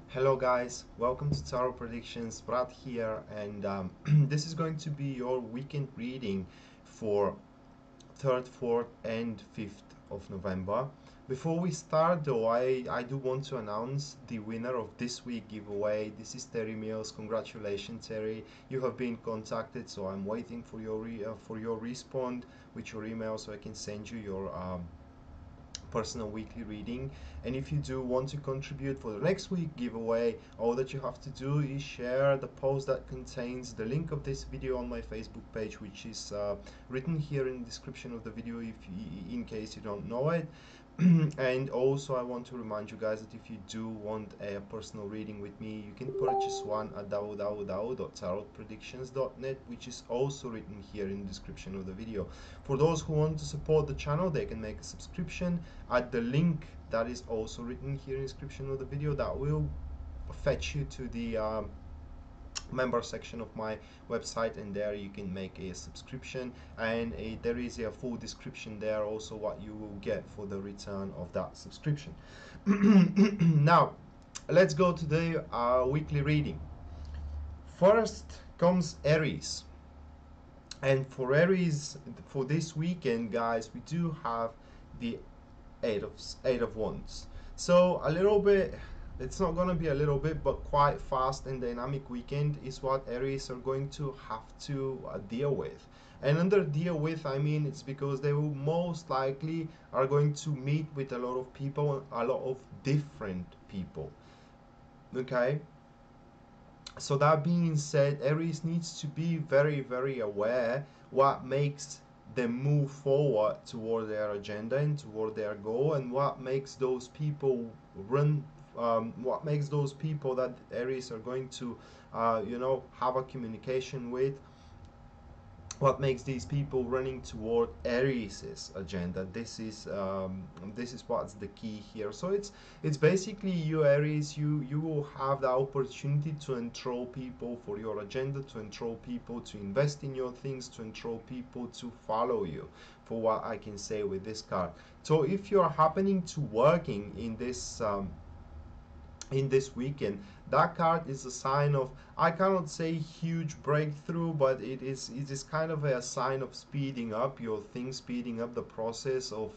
Hello guys, welcome to Tarot Predictions. Brad here, and this is going to be your weekend reading for 3rd, 4th and 5th of November. Before we start though, I do want to announce the winner of this week giveaway. This is Terry Mills. Congratulations, Terry. You have been contacted, so I'm waiting for your response with your email so I can send you your personal weekly reading. And if you do want to contribute for the next week giveaway, all that you have to do is share the post that contains the link of this video on my Facebook page, which is written here in the description of the video if in case you don't know it. And also I want to remind you guys that if you do want a personal reading with me, you can purchase one at www.tarotpredictions.net, which is also written here in the description of the video. For those who want to support the channel, they can make a subscription at the link that is also written here in the description of the video. That will fetch you to the member section of my website, and there you can make a subscription, and there is a full description there also what you will get for the return of that subscription. Now let's go to the weekly reading. First comes Aries, and for Aries for this weekend, guys, we do have the eight of wands. So a little bit, it's not going to be a little bit, but quite fast and dynamic weekend is what Aries are going to have to deal with. And under deal with, I mean, it's because they will most likely are going to meet with a lot of people, a lot of different people. Okay, so that being said, Aries needs to be very aware what makes them move forward toward their agenda and toward their goal, and what makes those people run, what makes those people that Aries are going to have a communication with, what makes these people running toward Aries's agenda. This is what's the key here. So it's basically you, Aries, you will have the opportunity to enthrall people for your agenda, to enthrall people to invest in your things, to enthrall people to follow you, for what I can say with this card. So if you're happening to working in this weekend, that card is a sign of, I cannot say huge breakthrough, but it is kind of a sign of speeding up your things, speeding up the process of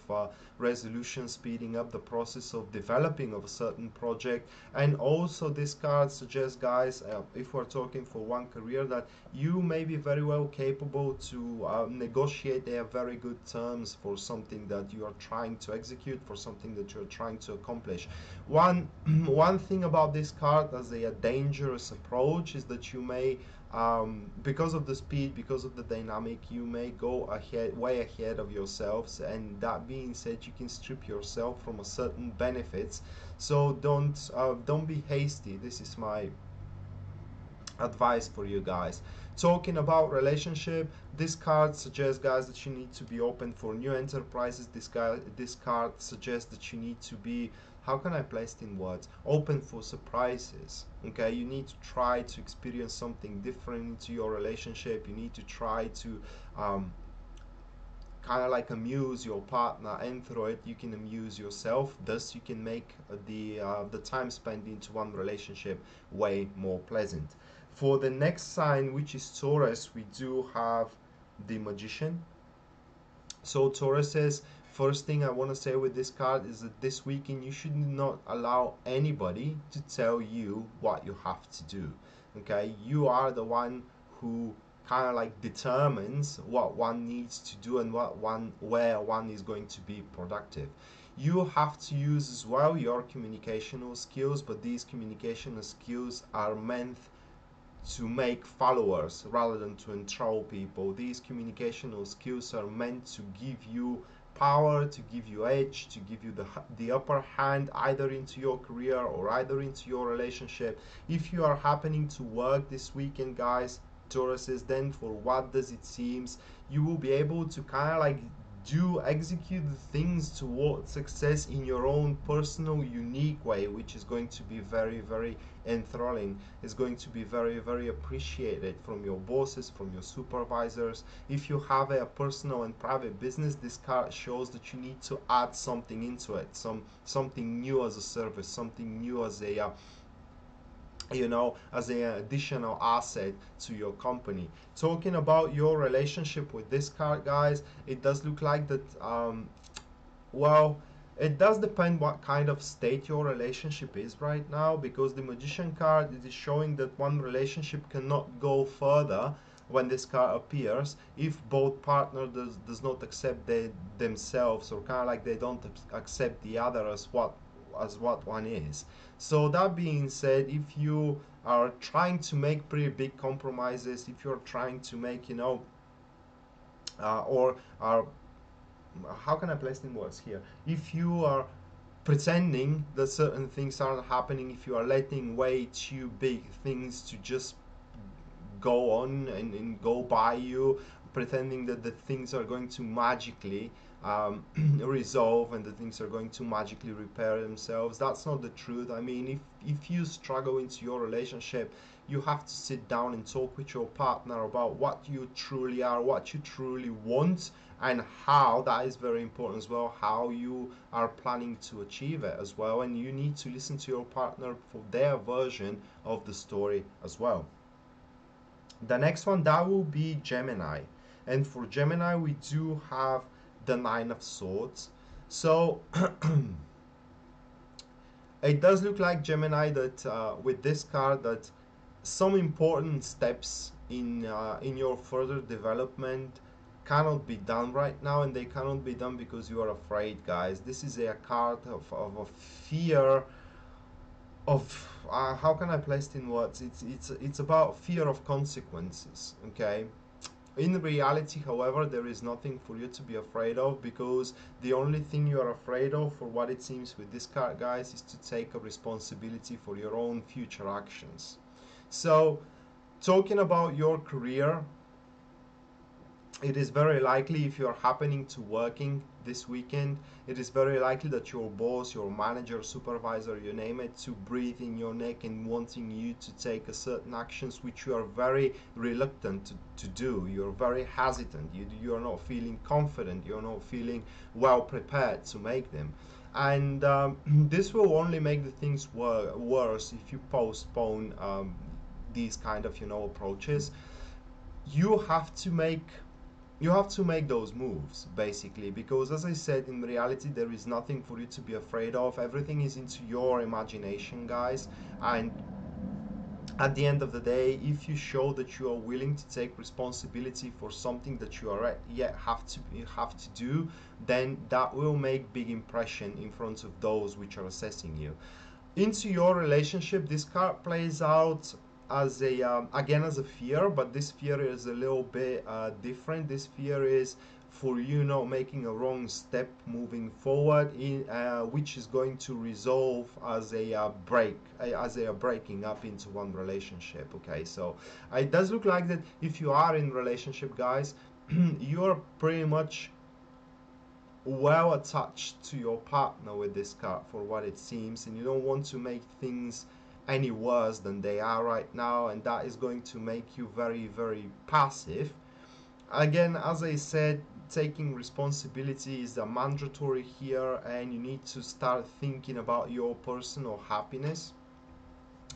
resolution, speeding up the process of developing of a certain project. And also this card suggests, guys, if we're talking for one career, that you may be very well capable to negotiate a very good terms for something that you are trying to execute, for something that you're trying to accomplish. One thing about this card as a dangerous approach is that you may, because of the speed, because of the dynamic, you may go ahead, way ahead of yourselves, and that being said, you can strip yourself from a certain benefits. So don't be hasty. This is my advice for you guys. Talking about relationship, this card suggests, guys, that you need to be open for new enterprises. This card suggests that you need to be, how can I place it in words, open for surprises. Okay, you need to try to experience something different into your relationship. You need to try to kind of like amuse your partner, and through it you can amuse yourself. Thus you can make the time spent into one relationship way more pleasant. For the next sign, which is Taurus, we do have the Magician. So Taurus says, first thing I want to say with this card is that this weekend you should not allow anybody to tell you what you have to do. Okay, you are the one who kind of like determines what one needs to do and where one is going to be productive. You have to use as well your communicational skills, but these communicational skills are meant to make followers rather than to enthrall people. These communicational skills are meant to give you power, to give you edge, to give you the upper hand, either into your career or either into your relationship. If you are happening to work this weekend, guys, Tauruses, then for what does it seems, you will be able to kind of like execute the things towards success in your own personal unique way, which is going to be very enthralling. It's going to be very appreciated from your bosses, from your supervisors. If you have a personal and private business, this card shows that you need to add something into it, something new as a service, something new as a you know, as an additional asset to your company. Talking about your relationship with this card, guys, it does look like that, well, it does depend what kind of state your relationship is right now, because the Magician card, it is showing that one relationship cannot go further when this card appears if both partner does not accept themselves, or kind of like they don't accept the other as what one is. So that being said, if you are trying to make pretty big compromises, if you're trying to make, you know, or are, how can I place in words here? If you are pretending that certain things aren't happening, if you are letting way too big things to just go on and go by you, pretending that the things are going to magically resolve and the things are going to magically repair themselves. That's not the truth. I mean, if you struggle into your relationship, you have to sit down and talk with your partner about what you truly are, what you truly want, and how, that is very important as well, how you are planning to achieve it as well. And you need to listen to your partner for their version of the story as well. The next one, that will be Gemini. And for Gemini, we do have the Nine of Swords. So it does look like, Gemini, that with this card, that some important steps in your further development cannot be done right now, and they cannot be done because you are afraid, guys. This is a card of a fear of, how can I place it in words? It's about fear of consequences. Okay. In reality, however, there is nothing for you to be afraid of, because the only thing you are afraid of, for what it seems with this card, guys, is to take a responsibility for your own future actions. So, talking about your career, it is very likely, if you're happening to working this weekend, it is very likely that your boss, your manager, supervisor, you name it, to breathe in your neck and wanting you to take a certain actions which you are very reluctant to do. You're very hesitant. You're not feeling confident. You're not feeling well prepared to make them. And this will only make the things worse if you postpone these kind of, you know, approaches. You have to make those moves, basically, because, as I said, in reality there is nothing for you to be afraid of. Everything is into your imagination, guys. And at the end of the day, if you show that you are willing to take responsibility for something that you are yet have to do, then that will make big impression in front of those which are assessing you. Into your relationship, this card plays out as a again as a fear, but this fear is a little bit different. This fear is for you not making a wrong step moving forward, in which is going to resolve as a breaking up into one relationship. Okay, so it does look like that if you are in relationship, guys, you are pretty much well attached to your partner with this card, for what it seems, and you don't want to make things any worse than they are right now, and that is going to make you very, very passive. Again, as I said, taking responsibility is a mandatory here, and you need to start thinking about your personal happiness.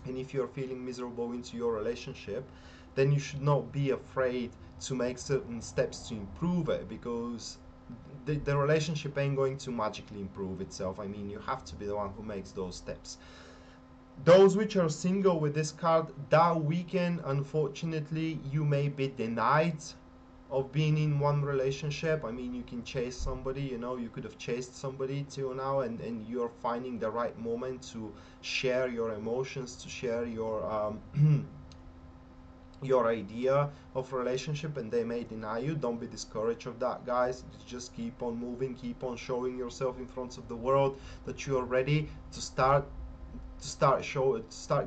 And if you're feeling miserable into your relationship, then you should not be afraid to make certain steps to improve it, because the relationship ain't going to magically improve itself. I mean, you have to be the one who makes those steps. Those which are single with this card, that weekend, unfortunately, you may be denied of being in one relationship. I mean, you can chase somebody, you know, you could have chased somebody till now, and you're finding the right moment to share your emotions, to share your your idea of relationship, and they may deny you. Don't be discouraged of that, guys. Just keep on moving, keep on showing yourself in front of the world that you are ready to start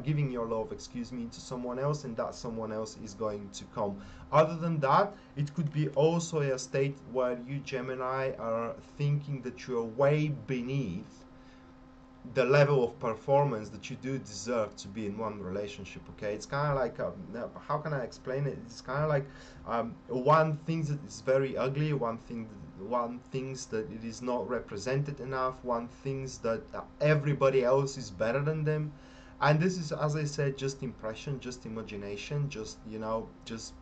giving your love, excuse me, to someone else, and that someone else is going to come. Other than that, it could be also a state where you, Gemini, are thinking that you're way beneath the level of performance that you do deserve to be in one relationship. Okay, it's kind of like how can I explain it? It's kind of like one thing that is very ugly, one things that it is not represented enough, one things that everybody else is better than them, And this is, as I said, just impression, just imagination, just, you know, just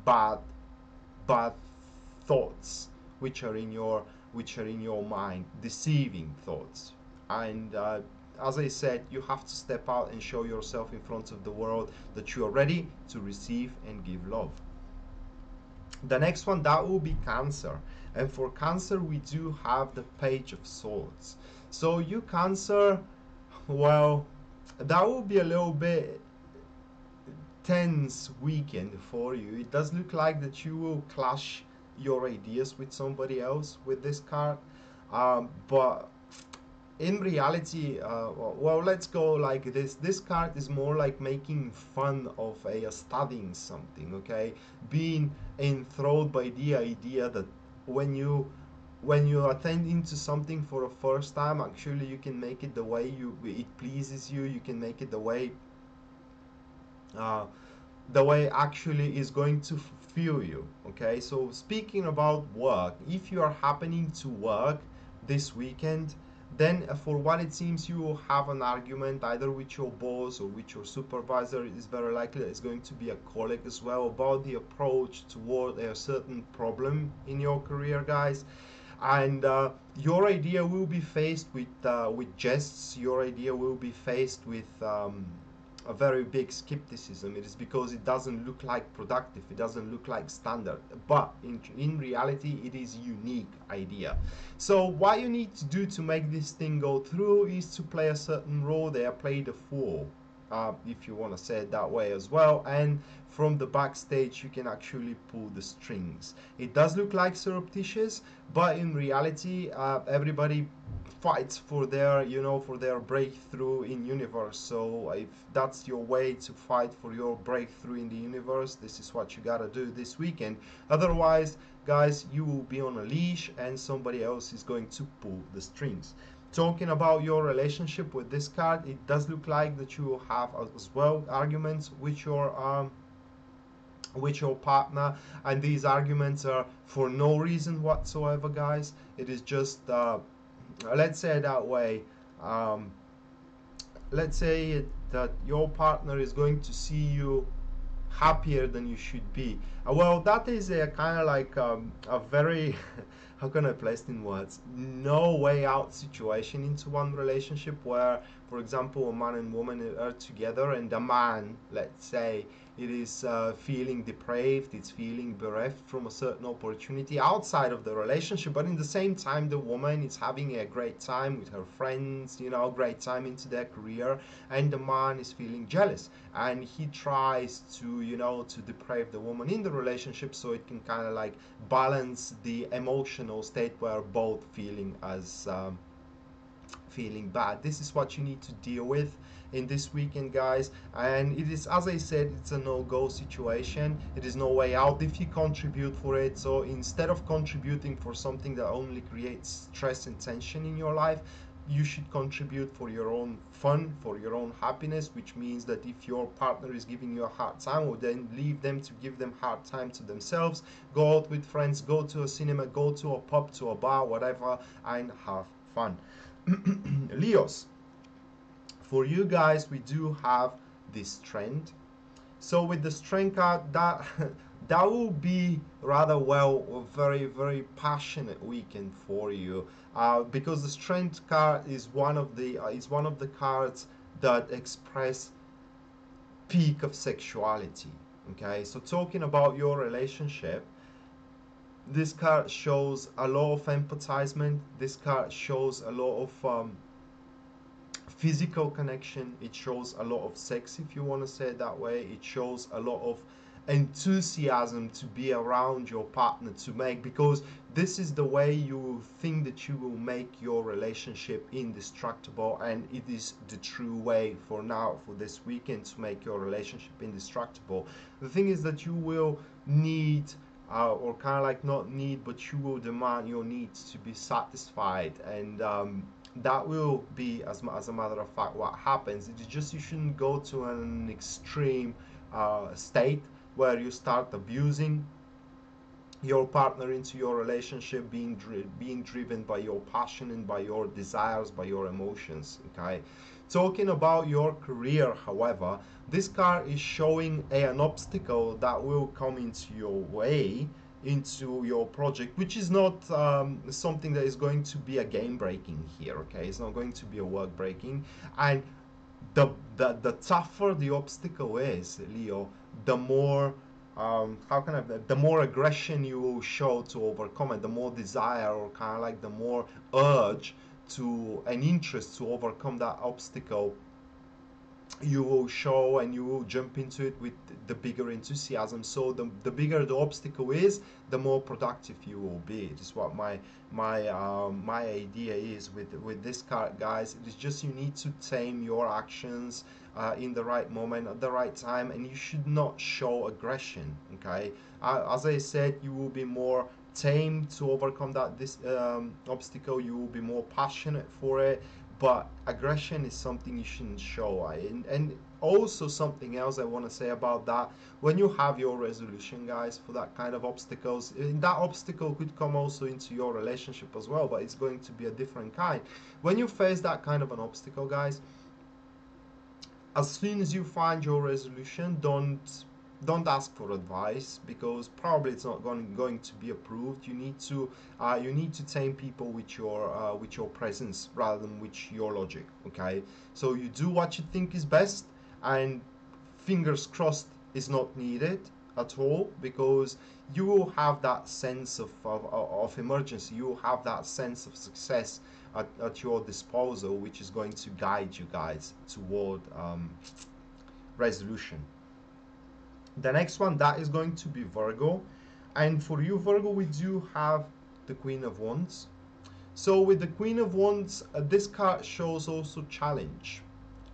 bad bad thoughts which are in your mind, deceiving thoughts. And as I said, you have to step out and show yourself in front of the world that you are ready to receive and give love. The next one, that will be Cancer. And for Cancer, we do have the Page of Swords. So you Cancer, well, that will be a little bit tense weekend for you. It does look like that you will clash your ideas with somebody else with this card, but in reality, well, let's go like this card is more like making fun of studying something, okay, being enthralled by the idea that when you attend into something for the first time, actually you can make it the way it pleases you. You can make it uh, the way actually is going to fulfill you. Okay, so speaking about work, if you are happening to work this weekend, then for what it seems, you will have an argument either with your boss or with your supervisor. It is very likely that it's going to be a colleague as well, about the approach toward a certain problem in your career, guys. And your idea will be faced with jests. Your idea will be faced with a very big skepticism. It is because it doesn't look like productive, it doesn't look like standard, but in reality it is unique idea. So what you need to do to make this thing go through is to play a certain role there, play the fool, if you want to say it that way as well, and from the backstage you can actually pull the strings. It does look like surreptitious, but in reality everybody fights for their, you know, for their breakthrough in universe. So if that's your way to fight for your breakthrough in the universe, this is what you gotta do this weekend. Otherwise, guys, you will be on a leash and somebody else is going to pull the strings. Talking about your relationship with this card, it does look like that you will have as well arguments with your partner, and these arguments are for no reason whatsoever, guys. It is just let's say it that way, um, let's say that your partner is going to see you happier than you should be. Well, that is a kind of like a very how can I place it in words, no way out situation into one relationship where, for example, a man and woman are together and the man, let's say, it is feeling depraved, it's feeling bereft from a certain opportunity outside of the relationship, but in the same time the woman is having a great time with her friends, you know, great time into their career, and the man is feeling jealous and he tries to, you know, to deprave the woman in the relationship so it can kind of like balance the emotional state where both feeling as feeling bad. This is what you need to deal with in this weekend, guys, and it is, as I said, it's a no-go situation. It is no way out if you contribute for it. So instead of contributing for something that only creates stress and tension in your life, you should contribute for your own fun, for your own happiness, which means that if your partner is giving you a hard time, or then leave them to give them hard time to themselves. Go out with friends, go to a cinema, go to a pub, to a bar, whatever, and have fun. Leos, for you guys, we do have this trend. So with the strength card, that that will be rather well a very, very passionate weekend for you, because the strength card is one of the cards that express peak of sexuality. Okay, so talking about your relationship, this card shows a lot of empathizement. This card shows a lot of physical connection. It shows a lot of sex, if you want to say it that way. It shows a lot of enthusiasm to be around your partner, to make, because this is the way you think that you will make your relationship indestructible, and it is the true way for now, for this weekend, to make your relationship indestructible. The thing is that you will need or kind of like not need, but you will demand your needs to be satisfied, and that will be, as a matter of fact, what happens. It's just you shouldn't go to an extreme state where you start abusing your partner into your relationship, being driven by your passion and by your desires, by your emotions. Okay, Talking about your career, however, this card is showing an obstacle that will come into your way, into your project, which is not something that is going to be a game breaking here. Okay, it's not going to be a work breaking. And the tougher the obstacle is, Leo, the more how can I, the more aggression you will show to overcome it, the more desire, or kind of like the more urge to an interest to overcome that obstacle you will show, and you will jump into it with the bigger enthusiasm. So the bigger the obstacle is, the more productive you will be. This is what my idea is with this card, guys. It is just you need to tame your actions in the right moment at the right time, and you should not show aggression. Okay, as I said, you will be more tame to overcome this obstacle. You will be more passionate for it, but aggression is something you shouldn't show. And also something else I want to say about that: when you have your resolution, guys, for that kind of obstacles, that obstacle could come also into your relationship as well, but it's going to be a different kind. When you face that kind of an obstacle, guys, as soon as you find your resolution, don't ask for advice, because probably it's not going to be approved. You need to tame people with your presence rather than with your logic. Okay, so you do what you think is best, and fingers crossed is not needed at all, because you will have that sense of emergency. You will have that sense of success at your disposal, which is going to guide you guys toward resolution. The next one, that is going to be Virgo. And for you, Virgo, we do have the Queen of Wands. So with the Queen of Wands, this card shows also challenge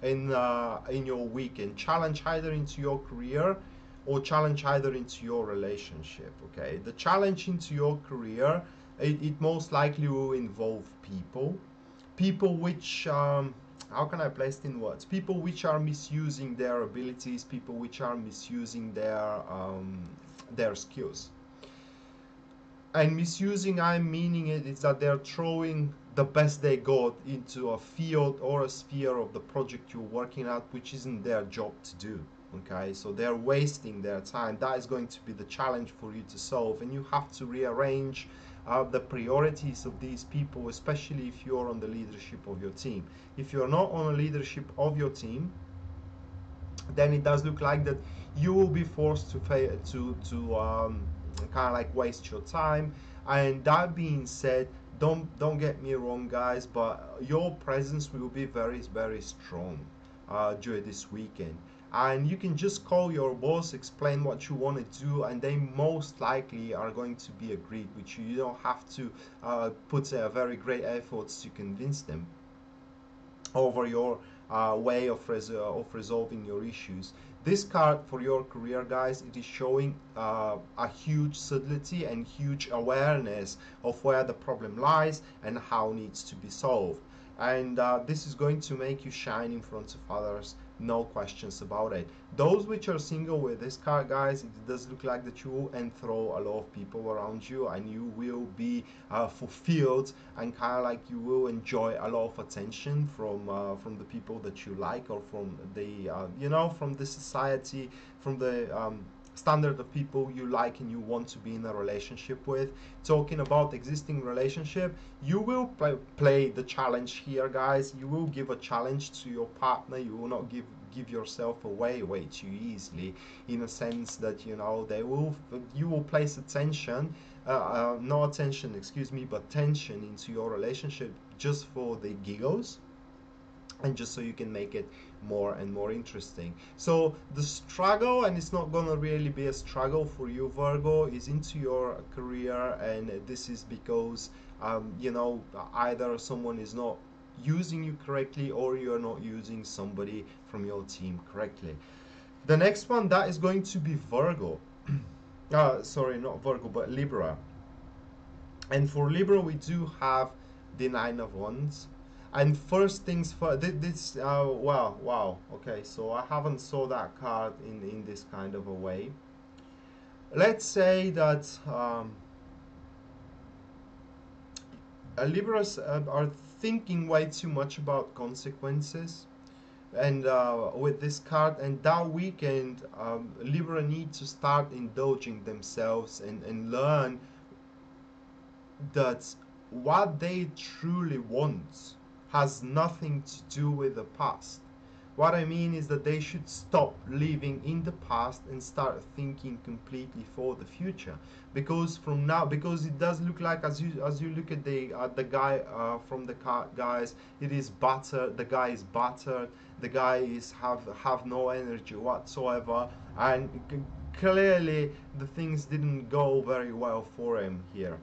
in your weekend. Challenge either into your career, or challenge either into your relationship. Okay, the challenge into your career, it most likely will involve people which how can I place it in words? People which are misusing their abilities, people which are misusing their skills. And misusing, I'm meaning it is that they're throwing the best they got into a field or a sphere of the project you're working at, which isn't their job to do. Okay, so they're wasting their time. That is going to be the challenge for you to solve, and you have to rearrange the priorities of these people, especially if you're on the leadership of your team. If you're not on the leadership of your team, then it does look like that you will be forced to kind of like waste your time. And that being said, don't get me wrong, guys, but your presence will be very, very strong during this weekend. And you can just call your boss, explain what you want to do, and they most likely are going to be agreed with you. You don't have to put a very great efforts to convince them over your way of resolving your issues. This card for your career, guys, it is showing a huge subtlety and huge awareness of where the problem lies and how it needs to be solved. And this is going to make you shine in front of others, no questions about it. Those which are single with this card, guys, it does look like that you will enthrall a lot of people around you, and you will be fulfilled, and kind of like you will enjoy a lot of attention from the people that you like, or from the from the society, from the standard of people you like and you want to be in a relationship with. Talking about existing relationship, you will play the challenge here, guys. You will give a challenge to your partner. You will not give yourself away way too easily, in a sense that you will place attention, no attention, excuse me, but tension into your relationship, just for the giggles, and just so you can make it more and more interesting. So the struggle, and it's not gonna really be a struggle for you, Virgo, is into your career, and this is because either someone is not using you correctly, or you're not using somebody from your team correctly. The next one, that is going to be Virgo. Sorry, not Virgo, but Libra. And for Libra, we do have the Nine of Wands. And first things first, wow, okay, so I haven't saw that card in this kind of a way. Let's say that Libras are thinking way too much about consequences. and with this card. And that weekend, Libra need to start indulging themselves and learn that what they truly want has nothing to do with the past. What I mean is that they should stop living in the past and start thinking completely for the future. Because from now, because it does look like, as you look at the guy from the card, guys, it is battered. The guy is battered. The guy is have no energy whatsoever, and clearly the things didn't go very well for him here.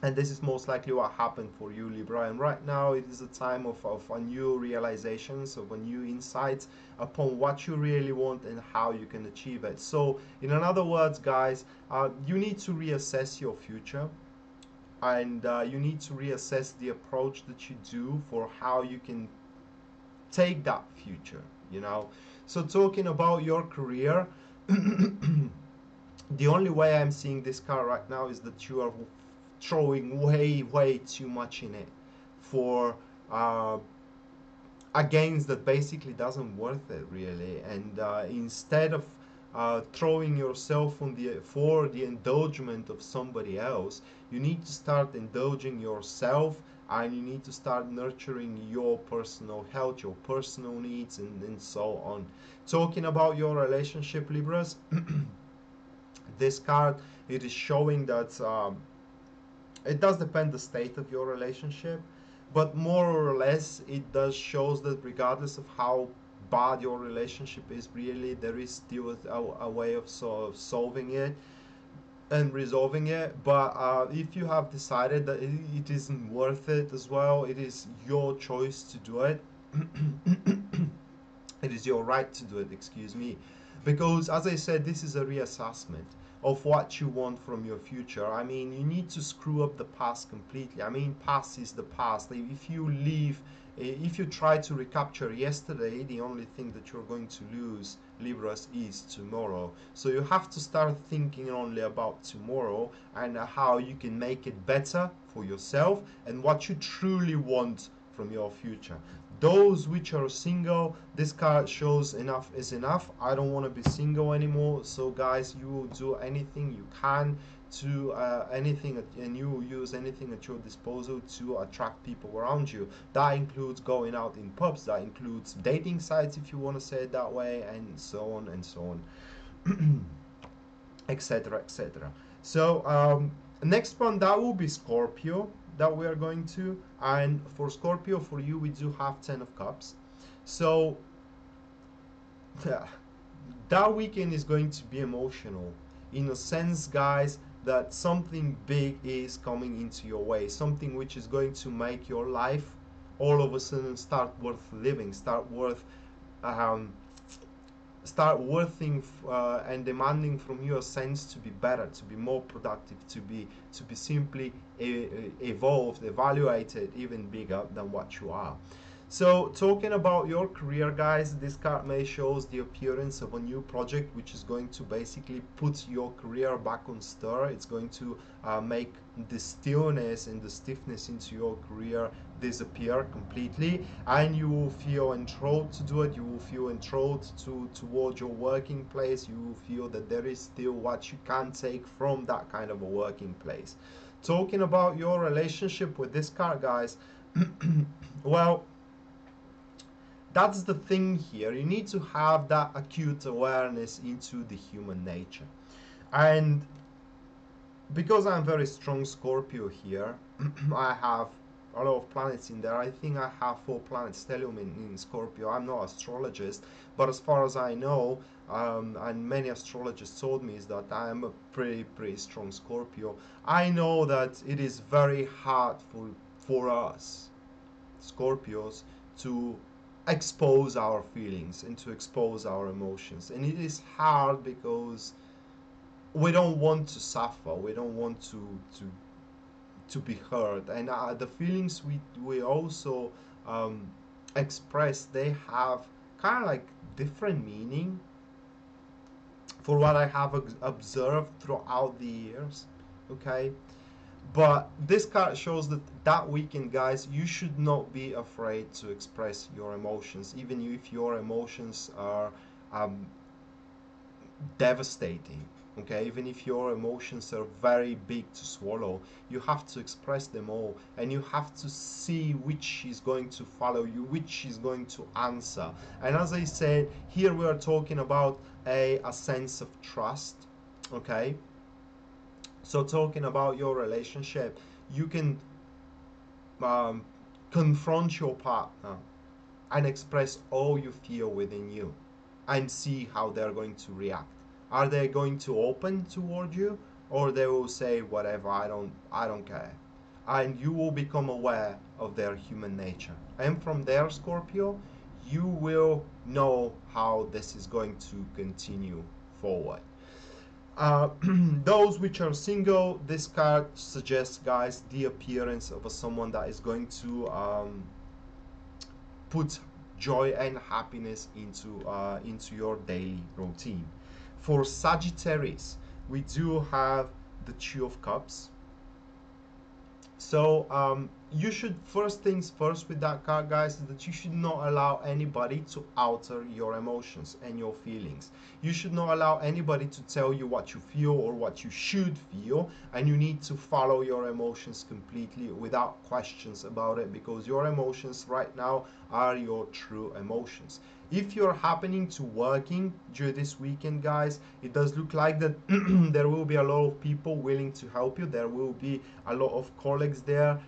And this is most likely what happened for you, Libra. And right now it is a time of a new realizations, of a new insights upon what you really want and how you can achieve it. So in other words, guys, you need to reassess your future, and you need to reassess the approach that you do for how you can take that future, you know. So talking about your career, the only way I'm seeing this card right now is that you are throwing way too much in it for a gains that basically doesn't worth it really. And instead of throwing yourself on for the indulgement of somebody else, you need to start indulging yourself, and you need to start nurturing your personal health, your personal needs, and so on. Talking about your relationship, Libras, this card, it is showing that it does depend the state of your relationship, but more or less it does shows that regardless of how bad your relationship is, really there is still a way of solving it and resolving it. But if you have decided that it isn't worth it as well, it is your choice to do it. It is your right to do it, excuse me, because as I said, this is a reassessment of what you want from your future. I mean, you need to screw up the past completely. I mean, past is the past. If you leave, if you try to recapture yesterday, the only thing that you're going to lose, Libras, is tomorrow. So you have to start thinking only about tomorrow and how you can make it better for yourself and what you truly want from your future. Those which are single, this card shows enough is enough. I don't want to be single anymore. So guys, you will do anything you can to anything, and you will use anything at your disposal to attract people around you. That includes going out in pubs, that includes dating sites, if you want to say it that way, and so on and so on, etc, etc. So next one, that will be Scorpio, that we are going to. And for Scorpio, for you, we do have 10 of Cups. So that weekend is going to be emotional in a sense, guys, that something big is coming into your way, something which is going to make your life all of a sudden start worth living, start worthing and demanding from you a sense to be better, to be more productive, to be simply evolved, evaluated, even bigger than what you are. So talking about your career, guys, this card may shows the appearance of a new project which is going to basically put your career back on stir. It's going to make the stillness and the stiffness into your career disappear completely, and you will feel enthralled to do it. You will feel enthralled towards your working place. You will feel that there is still what you can take from that kind of a working place. Talking about your relationship with this card, guys, well, that's the thing here. You need to have that acute awareness into the human nature. And because I'm very strong Scorpio here, I have a lot of planets in there. I think I have 4 planets stellium in Scorpio. I'm not an astrologist, but as far as I know, and many astrologists told me, is that I am a pretty strong Scorpio. I know that it is very hard for us Scorpios to expose our feelings and to expose our emotions, and it is hard because we don't want to suffer, we don't want to be hurt, and the feelings we also express, they have kind of like different meaning for what I have observed throughout the years. Okay, But this card shows that that weekend, guys, you should not be afraid to express your emotions, even if your emotions are um, devastating. Okay, even if your emotions are very big to swallow, you have to express them all, and you have to see which is going to follow you, which is going to answer. And as I said, here we are talking about a sense of trust. Okay, so talking about your relationship, you can um, confront your partner and express all you feel within you and see how they're going to react. Are they going to open toward you, or they will say whatever, I don't care. And you will become aware of their human nature. And from there, Scorpio, you will know how this is going to continue forward. Those which are single, this card suggests, guys, the appearance of someone that is going to put joy and happiness into your daily routine. For Sagittarius, we do have the Two of Cups. So you should, first things first with that card, guys, is that you should not allow anybody to alter your emotions and your feelings. You should not allow anybody to tell you what you feel or what you should feel, and you need to follow your emotions completely without questions about it, because your emotions right now are your true emotions. If you're happening to working during this weekend, guys, it does look like that there will be a lot of people willing to help you. There will be a lot of colleagues there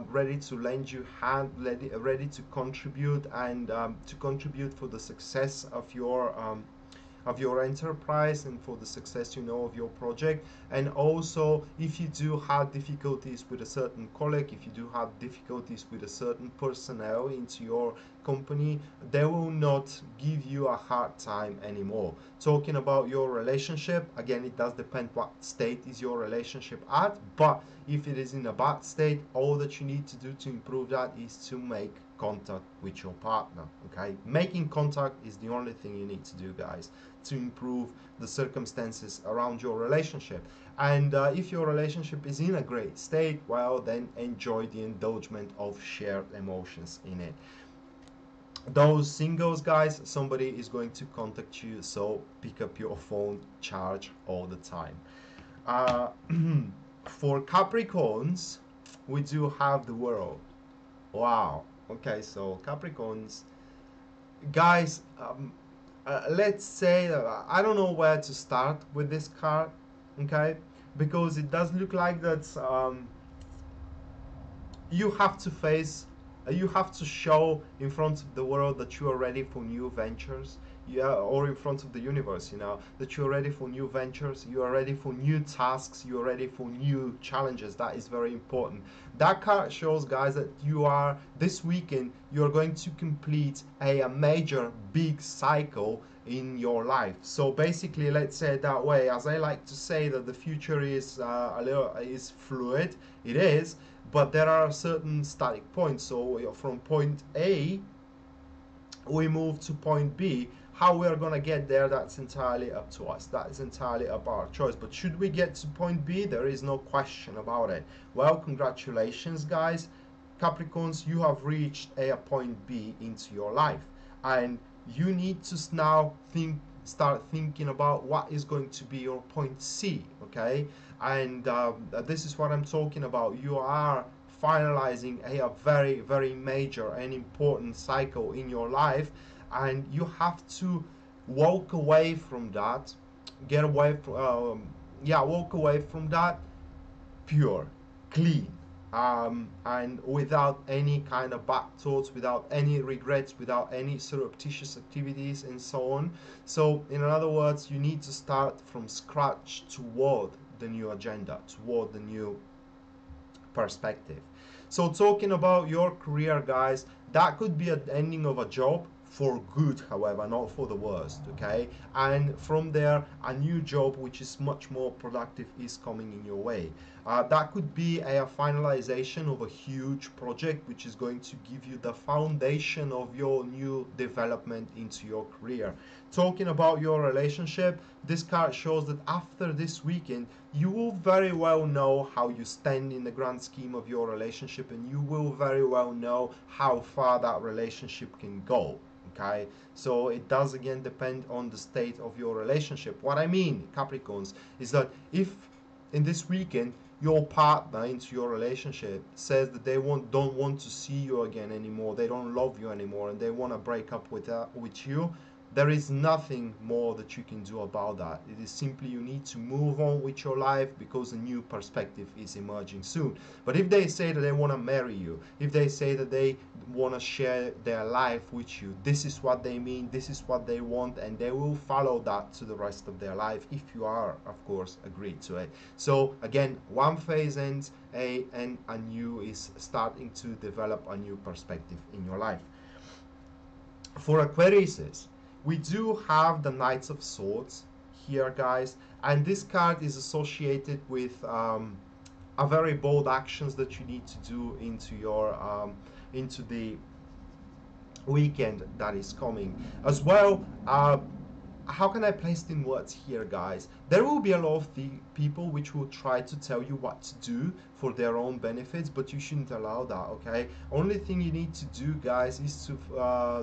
ready to lend you hand, ready to contribute, and to contribute for the success of your enterprise and for the success, of your project. And also, if you do have difficulties with a certain colleague, if you do have difficulties with a certain personnel into your company, they will not give you a hard time anymore. Talking about your relationship, again, it does depend what state is your relationship at, but if it is in a bad state, all that you need to do to improve that is to make contact with your partner. Okay, making contact is the only thing you need to do, guys, to improve the circumstances around your relationship. And if your relationship is in a great state, well, then enjoy the indulgence of shared emotions in it. Those singles, guys, somebody is going to contact you, so pick up your phone, charge all the time. uh, for Capricorns, we do have the world. Wow. Okay, so Capricorns, guys, let's say I don't know where to start with this card, okay, because it does look like that you have to face, you have to show in front of the world that you are ready for new ventures. Yeah, or in front of the universe, that you are ready for new ventures, you are ready for new tasks, you are ready for new challenges. That is very important. That card shows, guys, that you are, this weekend, you're going to complete a major big cycle in your life. So basically, let's say it that way. As I like to say, that the future is a little is fluid. It is, but there are certain static points. So from point A, we move to point B. How we are going to get there, that's entirely up to us. That is entirely up our choice. But should we get to point B, there is no question about it. Well, congratulations, guys. Capricorns, you have reached a point B into your life. And you need to now start thinking about what is going to be your point C, okay? And this is what I'm talking about. You are finalizing a very, very major and important cycle in your life, and you have to walk away from that, get away from walk away from that pure, clean, and without any kind of bad thoughts, without any regrets, without any surreptitious activities, and so on. So in other words, you need to start from scratch toward the new agenda, toward the new perspective. So talking about your career, guys, that could be an ending of a job for good, however, not for the worst, okay? And from there, a new job which is much more productive is coming in your way. That could be a finalization of a huge project which is going to give you the foundation of your new development into your career. Talking about your relationship, this card shows that after this weekend you will very well know how you stand in the grand scheme of your relationship, and you will very well know how far that relationship can go. Okay, so it does again depend on the state of your relationship. What I mean, Capricorns, is that if in this weekend your partner into your relationship says that they don't want to see you again anymore, they don't love you anymore, and they want to break up with you, there is nothing more that you can do about that. It is simply you need to move on with your life, because a new perspective is emerging soon. But if they say that they want to marry you, if they say that they want to share their life with you, this is what they mean, this is what they want, and they will follow that to the rest of their life, if you are, of course, agreed to it. So again, one phase ends, and a new is starting to develop a new perspective in your life. For Aquariuses, we do have the Knights of Swords here, guys, and this card is associated with a very bold actions that you need to do into your into the weekend that is coming as well. How can I place it in words here, guys? There will be a lot of the people which will try to tell you what to do for their own benefits, but you shouldn't allow that, okay? Only thing you need to do, guys, is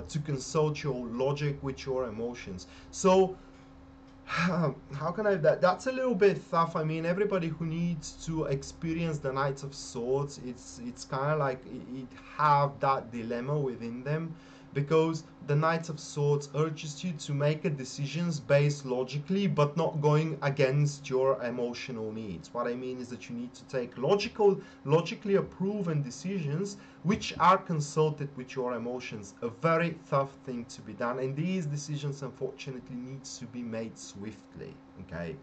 to consult your logic with your emotions. So how can I, that's a little bit tough. I mean, everybody who needs to experience the Knights of Swords, it's kind of like it have that dilemma within them, because the Knights of Swords urges you to make a decisions based logically, but not going against your emotional needs. What I mean is that you need to take logically proven decisions which are consulted with your emotions. A very tough thing to be done, and these decisions unfortunately needs to be made swiftly. Okay,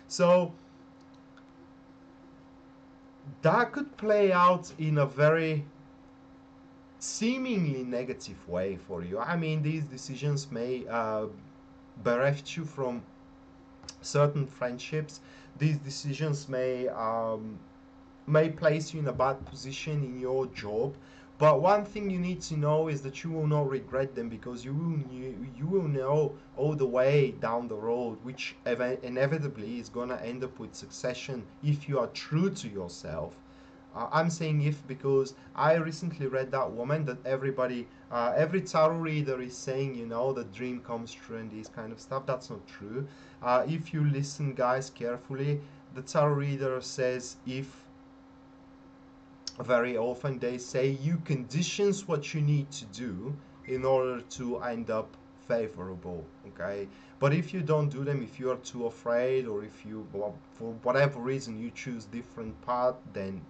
so that could play out in a very seemingly negative way for you. I mean, these decisions may bereft you from certain friendships. These decisions may place you in a bad position in your job. But one thing you need to know is that you will not regret them, because you will know all the way down the road, which inevitably is gonna end up with succession if you are true to yourself. I'm saying if because I recently read that woman that every tarot reader is saying, you know, the dream comes true and these kind of stuff. That's not true. If you listen, guys, carefully, the tarot reader says if very often they say you conditions what you need to do in order to end up favorable, okay? But if you don't do them, if you are too afraid, or if you, well, for whatever reason, you choose different path, then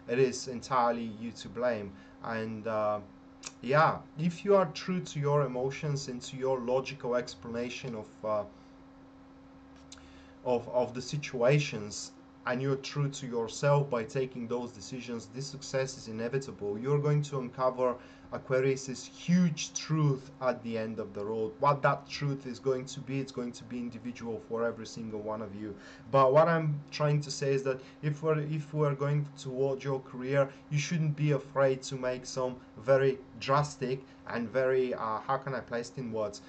it is entirely you to blame. And yeah, if you are true to your emotions and to your logical explanation of the situations, and you're true to yourself by taking those decisions, this success is inevitable. You're going to uncover, Aquarius's huge truth at the end of the road. What that truth is going to be, it's going to be individual for every single one of you. But what I'm trying to say is that if we're going towards your career, you shouldn't be afraid to make some very drastic and very how can I place it in words,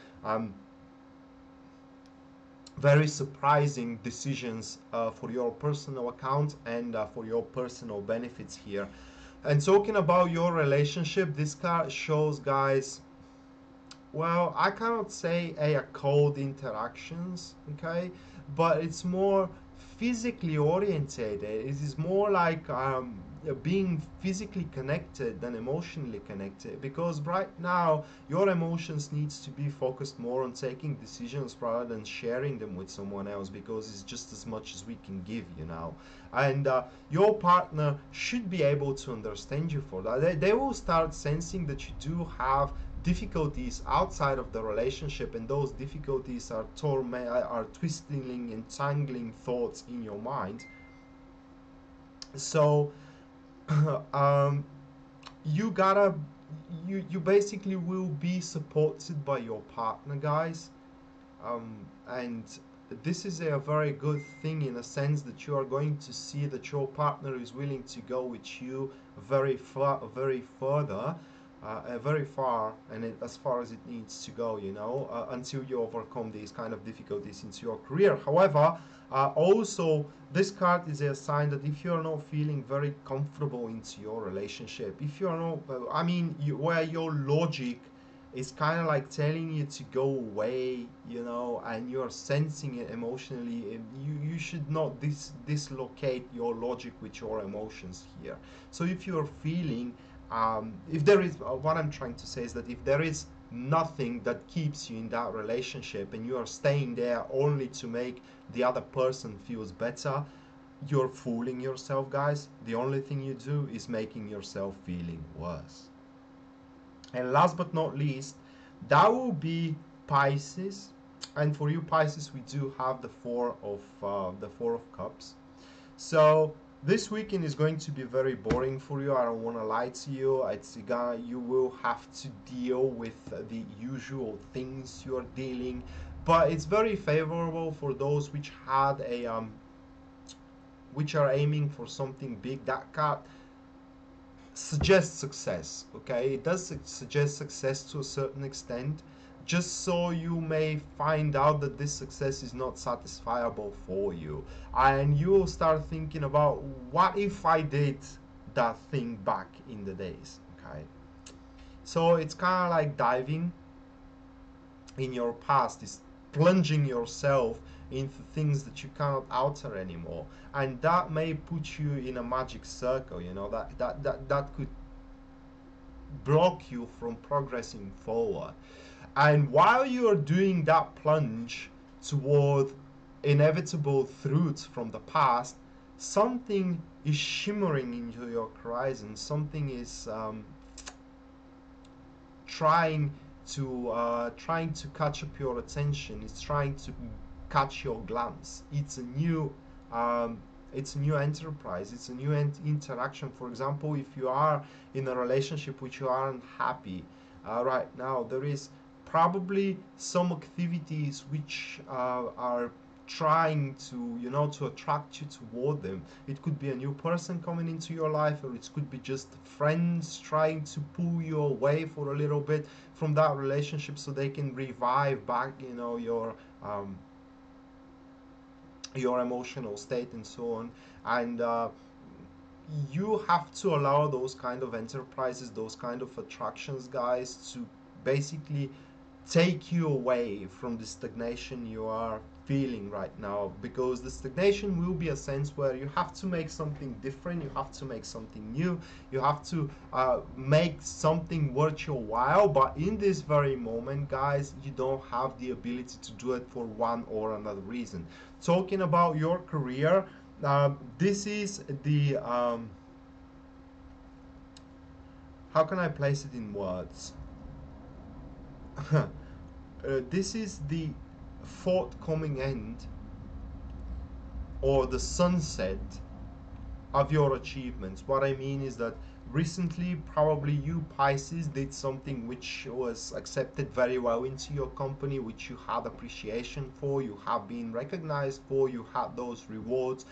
very surprising decisions for your personal account and for your personal benefits here. And talking about your relationship, this card shows, guys, well, I cannot say a cold interactions, okay, but it's more physically orientated. It is more like being physically connected than emotionally connected, because right now your emotions needs to be focused more on taking decisions rather than sharing them with someone else, because it's just as much as we can give, you know. And your partner should be able to understand you for that. They will start sensing that you do have difficulties outside of the relationship, and those difficulties are twisting, entangling thoughts in your mind. So you gotta, you basically will be supported by your partner, guys, and this is a very good thing in a sense that you are going to see that your partner is willing to go with you very far, very further, very far, and as far as it needs to go, you know, until you overcome these kind of difficulties into your career. However, also this card is a sign that if you are not feeling very comfortable into your relationship, if you are not, I mean, where your logic is kind of like telling you to go away, you know, and you're sensing it emotionally, and you should not dislocate your logic with your emotions here. So if you're feeling, if there is, what I'm trying to say is that if there is nothing that keeps you in that relationship and you are staying there only to make the other person feels better, you're fooling yourself, guys. The only thing you do is making yourself feeling worse. And last but not least, that will be Pisces. And for you Pisces, we do have the Four of Cups. So this weekend is going to be very boring for you. I don't want to lie to you. You will have to deal with the usual things you're dealing, but it's very favorable for those which had a which are aiming for something big. That card suggests success. Okay, it does suggest success to a certain extent, just so you may find out that this success is not satisfiable for you, and you will start thinking about, what if I did that thing back in the days? Okay, so it's kind of like diving in your past, is plunging yourself into things that you cannot alter anymore, and that may put you in a magic circle, you know, that could block you from progressing forward. And while you are doing that plunge toward inevitable truths from the past, something is shimmering into your horizon. Something is trying to catch up your attention. It's trying to catch your glance. It's a new enterprise. It's a new interaction. For example, if you are in a relationship which you aren't happy right now, there is probably some activities which are trying to, you know, to attract you toward them. It could be a new person coming into your life, or it could be just friends trying to pull you away for a little bit from that relationship so they can revive back, you know, your emotional state and so on. And you have to allow those kind of enterprises, those kind of attractions, guys, to basically take you away from the stagnation you are feeling right now, because the stagnation will be a sense where you have to make something different, you have to make something new, you have to make something worth your while. But in this very moment, guys, you don't have the ability to do it for one or another reason. Talking about your career, this is the how can I place it in words? This is the forthcoming end, or the sunset of your achievements. What I mean is that recently, probably you Pisces did something which was accepted very well into your company, which you had appreciation for, you have been recognized for, you had those rewards.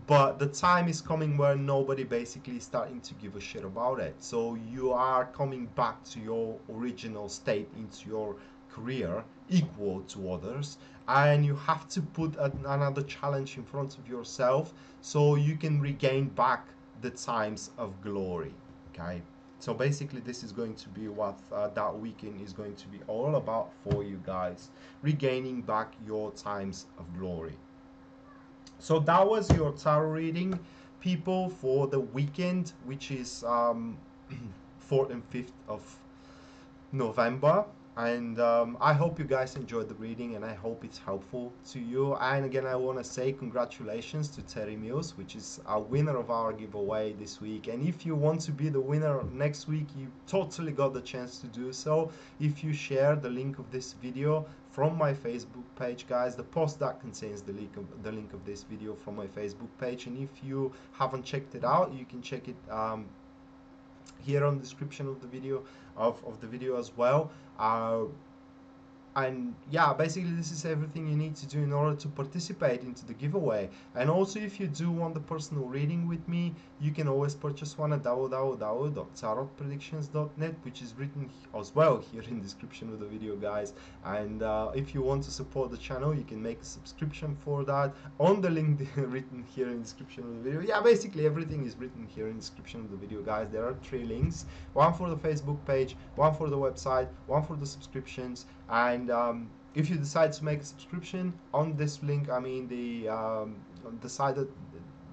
But the time is coming where nobody basically is starting to give a shit about it. So you are coming back to your original state, into your career, equal to others, and you have to put another challenge in front of yourself so you can regain back the times of glory. Okay, so basically this is going to be what that weekend is going to be all about for you guys, regaining back your times of glory. So that was your tarot reading, people, for the weekend, which is 4th and 5th of November. And I hope you guys enjoyed the reading, and I hope it's helpful to you. And again, I want to say congratulations to Terry Mills, which is our winner of our giveaway this week. And if you want to be the winner next week, you totally got the chance to do so if you share the link of this video from my Facebook page, guys. The post that contains the link of this video from my Facebook page. And if you haven't checked it out, you can check it here on the description of the video as well. and yeah, basically this is everything you need to do in order to participate into the giveaway. And also, if you do want the personal reading with me, you can always purchase one at www.tarotpredictions.net, which is written as well here in the description of the video, guys. And if you want to support the channel, you can make a subscription for that on the link written here in the description of the video. Yeah, basically everything is written here in the description of the video, guys. There are 3 links, one for the Facebook page, one for the website, one for the subscriptions. And if you decide to make a subscription on this link, I mean the side that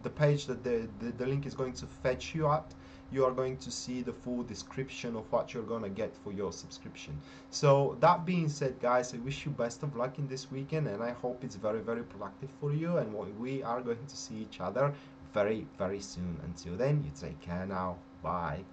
the page that the link is going to fetch you at, you are going to see the full description of what you're gonna get for your subscription. So that being said, guys, I wish you best of luck in this weekend, and I hope it's very, very productive for you, and we are going to see each other very, very soon. Until then, you take care now. Bye.